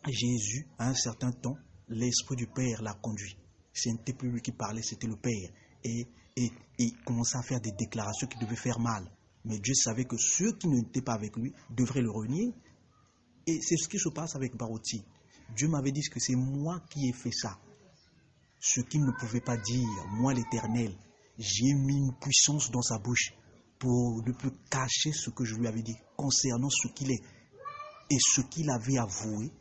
Jésus, à un certain temps, l'Esprit du Père l'a conduit. Ce n'était plus lui qui parlait, c'était le Père. Et il commençait à faire des déclarations qui devaient faire mal. Mais Dieu savait que ceux qui n'étaient pas avec lui devraient le renier. Et c'est ce qui se passe avec Baruti. Dieu m'avait dit que c'est moi qui ai fait ça. Ce qu'il ne pouvait pas dire, moi l'Éternel, j'ai mis une puissance dans sa bouche pour ne plus cacher ce que je lui avais dit concernant ce qu'il est. Et ce qu'il avait avoué,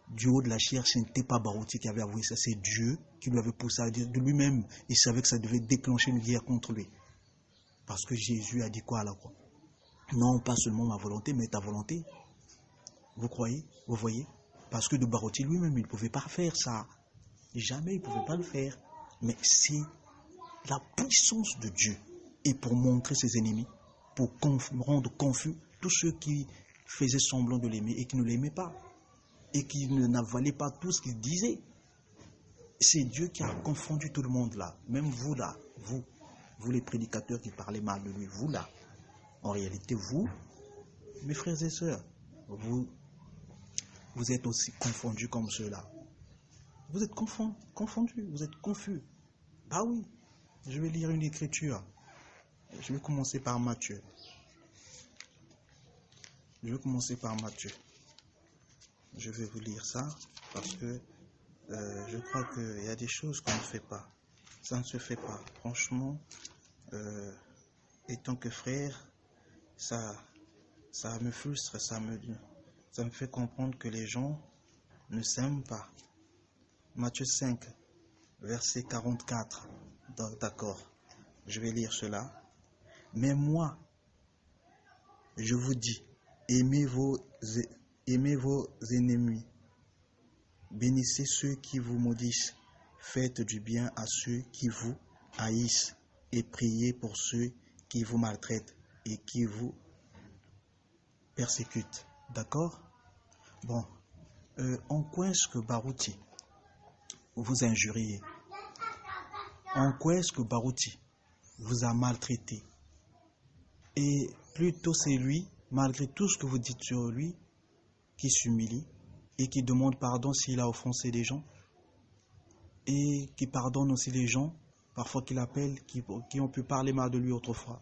du haut de la chair, ce n'était pas Baruti qui avait avoué ça, c'est Dieu qui lui avait poussé à dire de lui-même. Il savait que ça devait déclencher une guerre contre lui. Parce que Jésus a dit quoi à la croix? Non, pas seulement ma volonté, mais ta volonté. Vous croyez? Vous voyez? Parce que de Baruti lui-même, il ne pouvait pas faire ça. Jamais il ne pouvait pas le faire. Mais c'est la puissance de Dieu. Et pour montrer ses ennemis, pour rendre confus tous ceux qui faisaient semblant de l'aimer et qui ne l'aimaient pas. Et qui n'avalaient pas tout ce qu'il disait. C'est Dieu qui a confondu tout le monde là. Même vous là, vous les prédicateurs qui parlez mal de lui, vous là. En réalité, vous, mes frères et sœurs, vous êtes aussi confondus comme ceux-là. Vous êtes confondus, vous êtes confus. Bah oui, je vais lire une écriture. Je vais commencer par Matthieu. Je vais vous lire ça parce que je crois qu'il y a des choses qu'on ne fait pas. Ça ne se fait pas. Franchement, étant que frère, ça me frustre, ça me fait comprendre que les gens ne s'aiment pas. Matthieu 5, verset 44. D'accord, je vais lire cela. Mais moi, je vous dis, aimez vos ennemis, bénissez ceux qui vous maudissent, faites du bien à ceux qui vous haïssent et priez pour ceux qui vous maltraitent et qui vous persécutent. D'accord? Bon, en quoi est-ce que Baruti vous a injurié? En quoi est-ce que Baruti vous a maltraité? Et plutôt c'est lui, malgré tout ce que vous dites sur lui, qui s'humilie et qui demande pardon s'il a offensé des gens et qui pardonne aussi les gens, parfois qu'il appelle, qui ont pu parler mal de lui autrefois.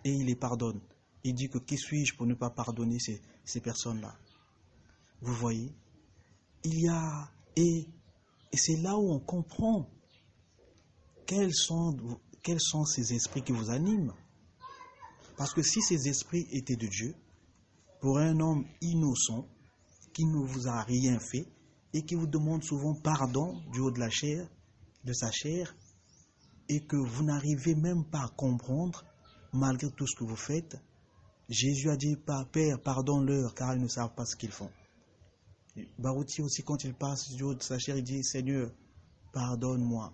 Et il les pardonne. Il dit que qui suis-je pour ne pas pardonner ces personnes-là? Vous voyez? Il y a... Et c'est là où on comprend quels sont ces esprits qui vous animent. Parce que si ces esprits étaient de Dieu, pour un homme innocent, qui ne vous a rien fait, et qui vous demande souvent pardon du haut de la chair, de sa chair, et que vous n'arrivez même pas à comprendre, malgré tout ce que vous faites, Jésus a dit, Père, pardonne-leur, car ils ne savent pas ce qu'ils font. Baruti aussi, quand il passe du haut de sa chair, il dit, Seigneur, pardonne-moi.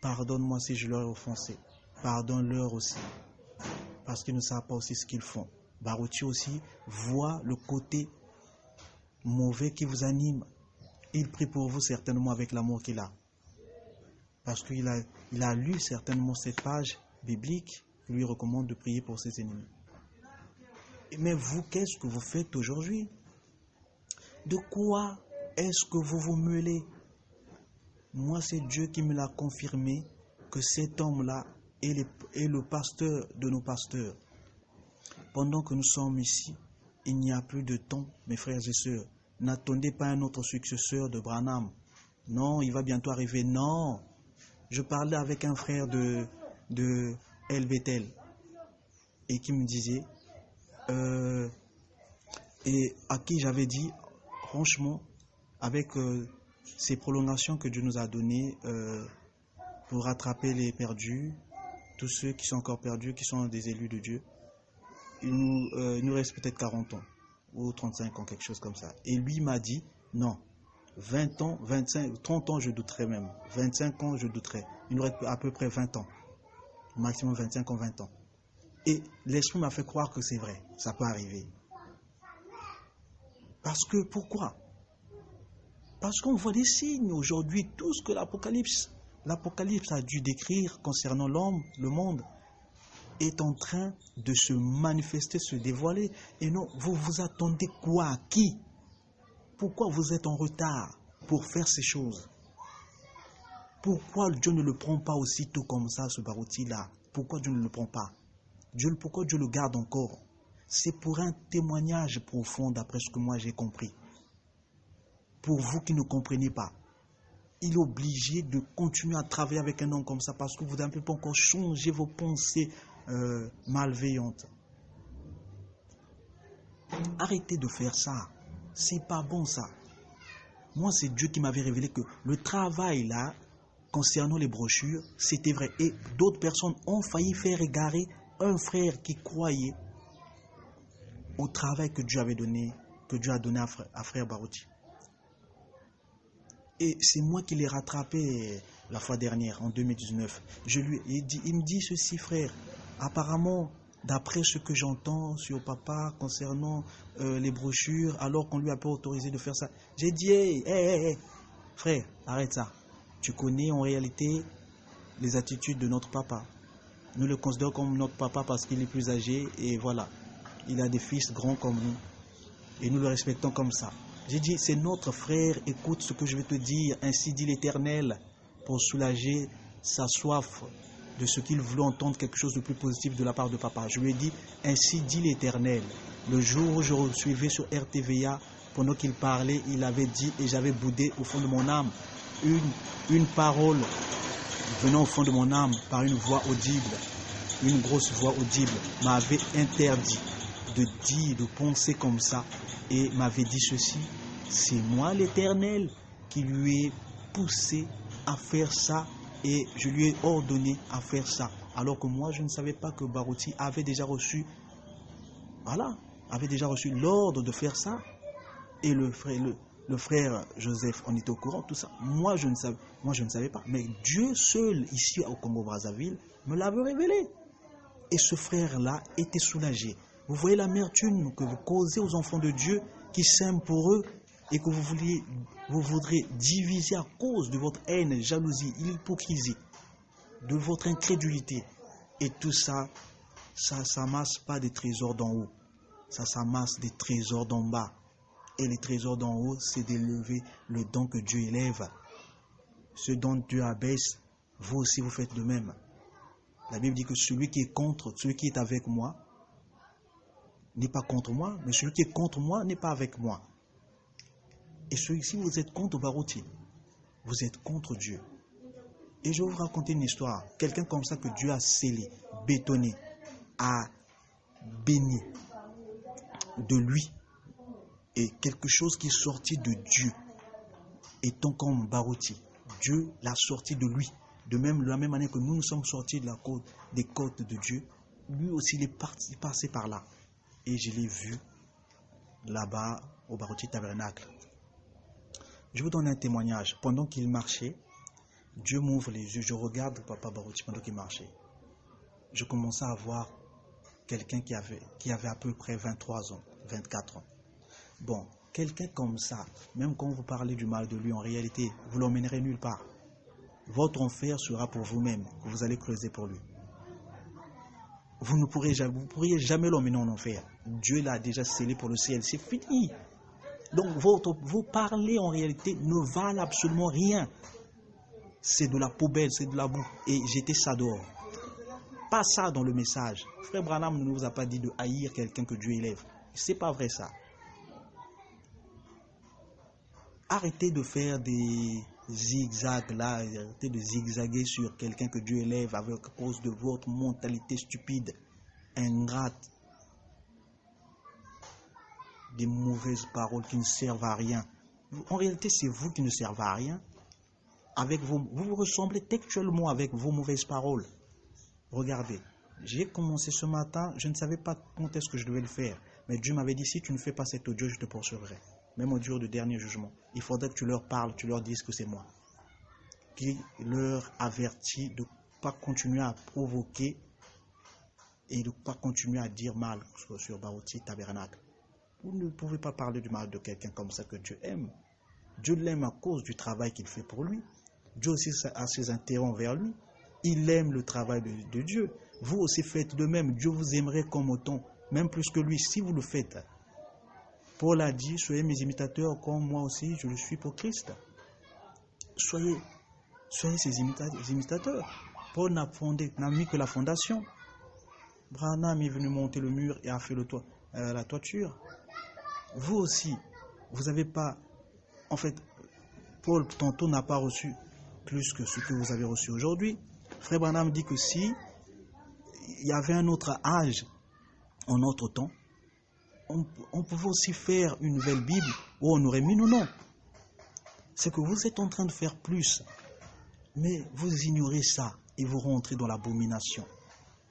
Pardonne-moi si je leur ai offensé. Pardonne-leur aussi. Parce qu'ils ne savent pas aussi ce qu'ils font. Baruti aussi voit le côté mauvais qui vous anime. Il prie pour vous certainement avec l'amour qu'il a. Parce qu'il a lu certainement cette page biblique qui lui recommande de prier pour ses ennemis. Mais vous, qu'est-ce que vous faites aujourd'hui? De quoi est-ce que vous vous mêlez? Moi, c'est Dieu qui me l'a confirmé que cet homme-là est le pasteur de nos pasteurs. Pendant que nous sommes ici, il n'y a plus de temps, mes frères et sœurs. N'attendez pas un autre successeur de Branham. Non, il va bientôt arriver. Non. Je parlais avec un frère de El Bethel et qui me disait, et à qui j'avais dit, franchement, avec ces prolongations que Dieu nous a données pour rattraper les perdus, tous ceux qui sont encore perdus, qui sont des élus de Dieu, il nous reste peut-être 40 ans ou 35 ans, quelque chose comme ça. Et lui m'a dit, non, 20 ans, 25, 30 ans, je douterais même. 25 ans, je douterais. Il nous reste à peu près 20 ans. Maximum 25 ans, 20 ans. Et l'esprit m'a fait croire que c'est vrai. Ça peut arriver. Parce que, pourquoi? Parce qu'on voit des signes aujourd'hui. Tout ce que l'Apocalypse a dû décrire concernant l'homme, le monde, est en train de se manifester, se dévoiler. Et non, vous vous attendez quoi? À qui? Pourquoi vous êtes en retard pour faire ces choses? Pourquoi Dieu ne le prend pas aussitôt comme ça, ce Barouti-là? Pourquoi Dieu ne le prend pas? Pourquoi Dieu le garde encore? C'est pour un témoignage profond, d'après ce que moi j'ai compris. Pour vous qui ne comprenez pas, il est obligé de continuer à travailler avec un homme comme ça parce que vous n'avez pas encore changé vos pensées malveillantes. Arrêtez de faire ça. C'est pas bon ça. Moi, c'est Dieu qui m'avait révélé que le travail là, concernant les brochures, c'était vrai. Et d'autres personnes ont failli faire égarer un frère qui croyait au travail que Dieu avait donné, que Dieu a donné à frère Barouti. Et c'est moi qui l'ai rattrapé la fois dernière, en 2019. Il me dit ceci, frère. Apparemment, d'après ce que j'entends sur papa concernant les brochures, alors qu'on lui a pas autorisé de faire ça, j'ai dit, hey, frère, arrête ça. Tu connais en réalité les attitudes de notre papa. Nous le considérons comme notre papa parce qu'il est plus âgé et voilà. Il a des fils grands comme nous. Et nous le respectons comme ça. J'ai dit, c'est notre frère, écoute ce que je vais te dire, ainsi dit l'Éternel, pour soulager sa soif de ce qu'il voulait entendre quelque chose de plus positif de la part de papa. Je lui ai dit, ainsi dit l'Éternel. Le jour où je le suivais sur RTVA, pendant qu'il parlait, il avait dit, et j'avais boudé au fond de mon âme, une parole venant au fond de mon âme par une voix audible, une grosse voix audible, m'avait interdit de dire, de penser comme ça, et m'avait dit ceci, c'est moi l'Éternel qui lui ai poussé à faire ça et je lui ai ordonné à faire ça. Alors que moi je ne savais pas que Barouti avait déjà reçu, avait déjà reçu l'ordre de faire ça. Et le frère Joseph en était au courant, tout ça. Moi je ne savais pas. Mais Dieu seul, ici au Congo-Brazzaville, me l'avait révélé. Et ce frère-là était soulagé. Vous voyez l'amertume que vous causez aux enfants de Dieu qui s'aiment pour eux et que vous voudrez diviser à cause de votre haine, jalousie, hypocrisie, de votre incrédulité. Et tout ça, ça s'amasse pas des trésors d'en haut. Ça s'amasse des trésors d'en bas. Et les trésors d'en haut, c'est d'élever le don que Dieu élève. Ce dont Dieu abaisse, vous aussi vous faites de même. La Bible dit que celui qui est avec moi, n'est pas contre moi, mais celui qui est contre moi n'est pas avec moi. Et si vous êtes contre Barouti, vous êtes contre Dieu. Et je vais vous raconter une histoire. Quelqu'un comme ça que Dieu a scellé, bétonné, a béni de lui. Et quelque chose qui est sorti de Dieu, étant comme Barouti. Dieu l'a sorti de lui. De la même manière que nous sommes sortis des côtes de Dieu, lui aussi il est passé par là. Et je l'ai vu là-bas au Barouti Tabernacle. Je vous donne un témoignage. Pendant qu'il marchait, Dieu m'ouvre les yeux. Je regarde papa Barouti pendant qu'il marchait. Je commençais à voir quelqu'un qui avait à peu près 23 ans, 24 ans. Bon, quelqu'un comme ça, même quand vous parlez du mal de lui, en réalité, vous l'emmènerez nulle part. Votre enfer sera pour vous-même, que vous allez creuser pour lui. Vous ne pourriez jamais l'emmener en enfer. Dieu l'a déjà scellé pour le ciel. C'est fini. Donc, vos parler en réalité ne valent absolument rien. C'est de la poubelle, c'est de la boue. Et jetez ça dehors. Pas ça dans le message. Frère Branham ne nous a pas dit de haïr quelqu'un que Dieu élève. C'est pas vrai ça. Arrêtez de faire des zigzags là, arrêtez de zigzaguer sur quelqu'un que Dieu élève à cause de votre mentalité stupide, ingrate, des mauvaises paroles qui ne servent à rien. En réalité, c'est vous qui ne servez à rien. Vous vous ressemblez textuellement avec vos mauvaises paroles. Regardez, j'ai commencé ce matin, je ne savais pas quand est-ce que je devais le faire. Mais Dieu m'avait dit, si tu ne fais pas cet audio, je te poursuivrai. Même au jour du dernier jugement. Il faudrait que tu leur parles, tu leur dises que c'est moi. Qui leur avertit de ne pas continuer à provoquer et de ne pas continuer à dire mal sur Barouti Tabernacle. Vous ne pouvez pas parler du mal de quelqu'un comme ça que Dieu aime. Dieu l'aime à cause du travail qu'il fait pour lui. Dieu aussi a ses intérêts envers lui. Il aime le travail de Dieu. Vous aussi faites de même. Dieu vous aimerait comme autant, même plus que lui, si vous le faites. Paul a dit, soyez mes imitateurs comme moi aussi je le suis pour Christ. Soyez ses imitateurs. Paul n'a mis que la fondation. Branham est venu monter le mur et a fait la toiture. Vous aussi, vous n'avez pas... En fait, Paul, tantôt, n'a pas reçu plus que ce que vous avez reçu aujourd'hui. Frère Branham dit que si il y avait un autre âge, en notre temps, on pouvait aussi faire une nouvelle Bible où on aurait mis nos noms. C'est que vous êtes en train de faire plus, mais vous ignorez ça et vous rentrez dans l'abomination,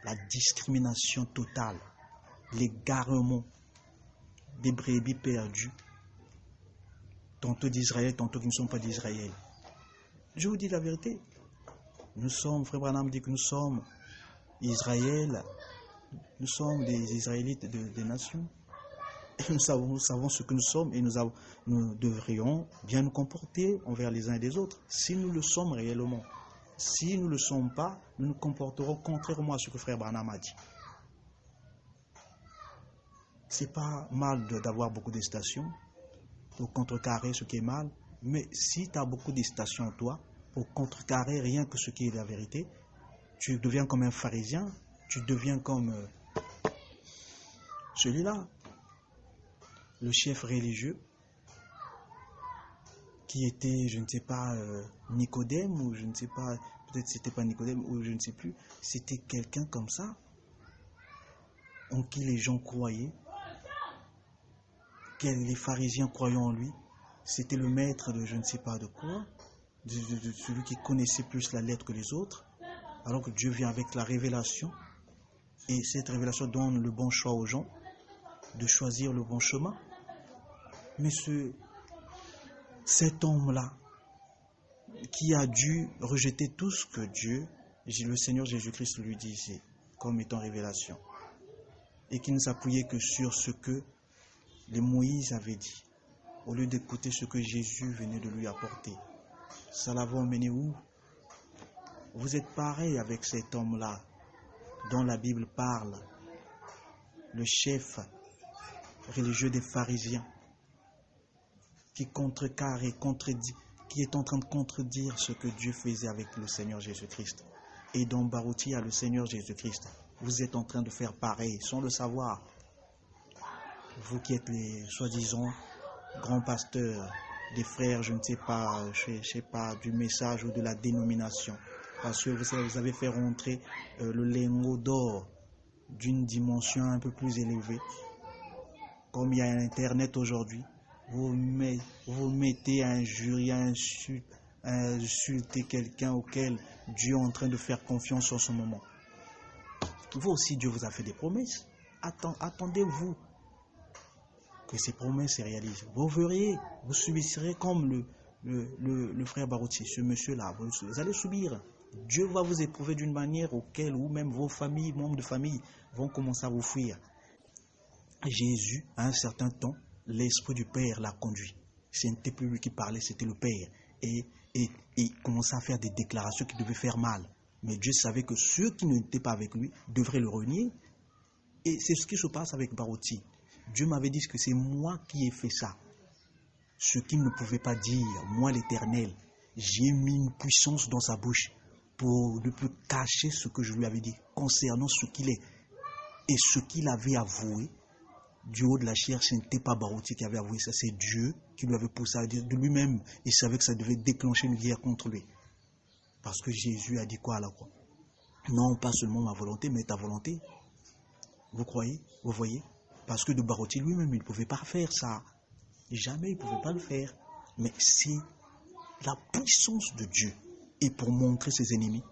la discrimination totale, l'égarement des brebis perdues, tantôt d'Israël, tantôt qui ne sont pas d'Israël. Je vous dis la vérité. Nous sommes, Frère Branham dit que nous sommes Israël, nous sommes des Israélites des nations. Et nous savons ce que nous sommes et nous devrions bien nous comporter envers les uns et les autres, si nous le sommes réellement. Si nous ne le sommes pas, nous nous comporterons contrairement à ce que Frère Branham a dit. C'est pas mal d'avoir beaucoup de stations pour contrecarrer ce qui est mal, mais si tu as beaucoup de stations toi, pour contrecarrer rien que ce qui est la vérité, tu deviens comme un pharisien, tu deviens comme celui-là, le chef religieux, qui était, je ne sais pas, Nicodème, ou je ne sais pas, peut-être c'était pas Nicodème, ou je ne sais plus, c'était quelqu'un comme ça, en qui les gens croyaient, les pharisiens croyaient en lui, c'était le maître de je ne sais pas de quoi, de celui qui connaissait plus la lettre que les autres, alors que Dieu vient avec la révélation, et cette révélation donne le bon choix aux gens, de choisir le bon chemin. Mais cet homme-là, qui a dû rejeter tout ce que Dieu, le Seigneur Jésus-Christ lui disait, comme étant révélation, et qui ne s'appuyait que sur ce que les Moïse avait dit, au lieu d'écouter ce que Jésus venait de lui apporter. Ça l'a emmené où? Vous êtes pareil avec cet homme-là, dont la Bible parle, le chef religieux des pharisiens, qui contrecarre et contredit, qui est en train de contredire ce que Dieu faisait avec le Seigneur Jésus-Christ. Et dont Barouti a le Seigneur Jésus-Christ. Vous êtes en train de faire pareil, sans le savoir. Vous qui êtes les soi-disant grands pasteurs, des frères, je ne sais pas, du message ou de la dénomination. Parce que vous avez fait rentrer le lingot d'or d'une dimension un peu plus élevée. Comme il y a Internet aujourd'hui, vous mettez à injurier, à insulter quelqu'un auquel Dieu est en train de faire confiance en ce moment. Vous aussi, Dieu vous a fait des promesses. Attendez-vous que ces promesses se réalisent. Vous verriez, vous subirez comme le frère Barouti, ce monsieur-là. Vous allez subir. Dieu va vous éprouver d'une manière auquel, ou même vos familles, membres de famille, vont commencer à vous fuir. Jésus, à un certain temps, l'Esprit du Père l'a conduit. Ce n'était plus lui qui parlait, c'était le Père. Et il commençait à faire des déclarations qui devaient faire mal. Mais Dieu savait que ceux qui n'étaient pas avec lui devraient le renier. Et c'est ce qui se passe avec Barouti. Dieu m'avait dit que c'est moi qui ai fait ça. Ce qu'il ne pouvait pas dire, moi l'Éternel, j'ai mis une puissance dans sa bouche pour ne plus cacher ce que je lui avais dit concernant ce qu'il est. Et ce qu'il avait avoué, du haut de la chair, ce n'était pas Barouti qui avait avoué ça, c'est Dieu qui lui avait poussé à dire de lui-même. Il savait que ça devait déclencher une guerre contre lui. Parce que Jésus a dit quoi à la croix? Non, pas seulement ma volonté, mais ta volonté. Vous croyez? Vous voyez? Parce que de Barouti lui-même, il ne pouvait pas faire ça. Jamais il ne pouvait pas le faire. Mais c'est la puissance de Dieu. Et pour montrer ses ennemis